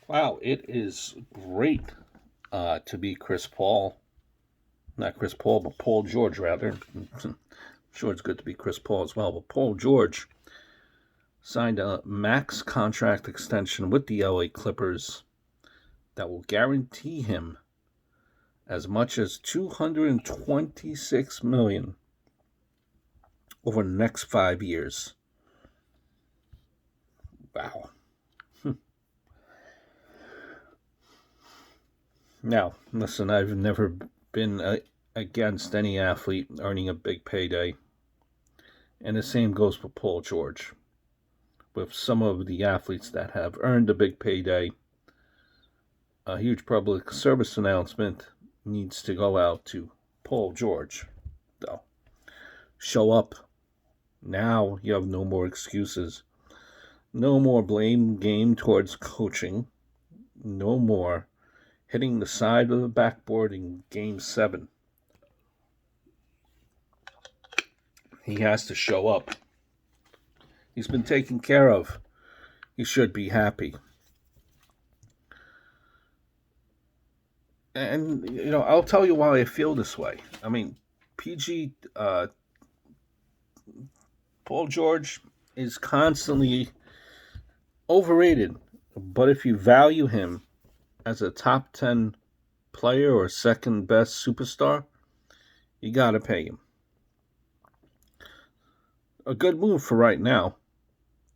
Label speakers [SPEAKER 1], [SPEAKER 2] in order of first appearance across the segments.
[SPEAKER 1] Wow, it is great to be Chris Paul. Not Chris Paul, but Paul George, rather. I'm sure it's good to be Chris Paul as well. But Paul George signed a max contract extension with the LA Clippers that will guarantee him as much as $226 million over the next 5 years. Wow. Now, listen, I've never been against any athlete earning a big payday. And the same goes for Paul George. With some of the athletes that have earned a big payday, a huge public service announcement needs to go out to Paul George. Though, show up. Now you have no more excuses. No more blame game towards coaching. No more hitting the side of the backboard in Game 7. He has to show up. He's been taken care of. He should be happy. And, I'll tell you why I feel this way. I mean, PG, Paul George is constantly overrated. But if you value him as a top 10 player or second best superstar, you got to pay him. A good move for right now.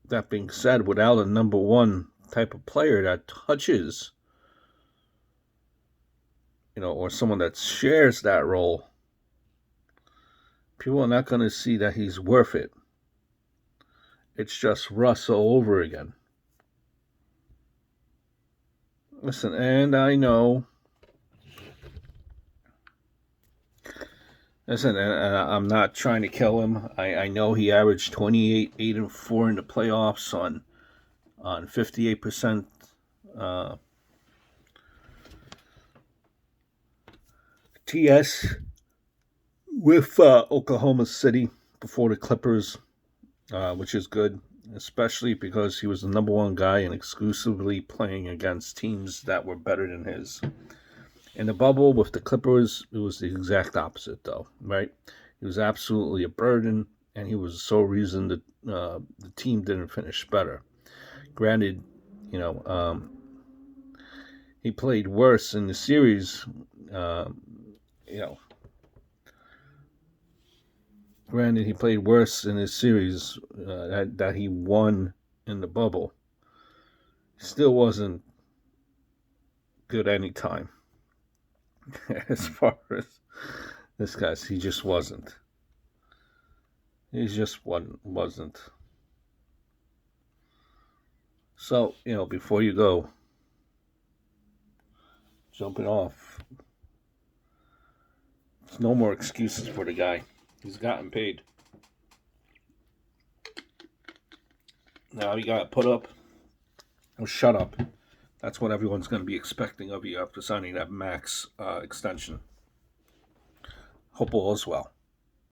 [SPEAKER 1] That being said, without a number one type of player that touches, or someone that shares that role, people are not going to see that he's worth it. It's just Russ all over again. Listen, and I know. Listen, and I'm not trying to kill him. I know he averaged 28, 8, and 4 in the playoffs on 58% TS with Oklahoma City before the Clippers, which is good, especially because he was the number one guy and exclusively playing against teams that were better than his. In the bubble with the Clippers, it was the exact opposite, though, right? He was absolutely a burden, and he was the sole reason that the team didn't finish better. Granted, he played worse in the series. Granted, he played worse in his series that he won in the bubble. Still wasn't good any time. As far as this guy, he just wasn't. He just wasn't. So, before you go, jumping off, there's no more excuses for the guy. He's gotten paid. Now you got to put up or shut up. That's what everyone's going to be expecting of you after signing that max extension. Hope all is well.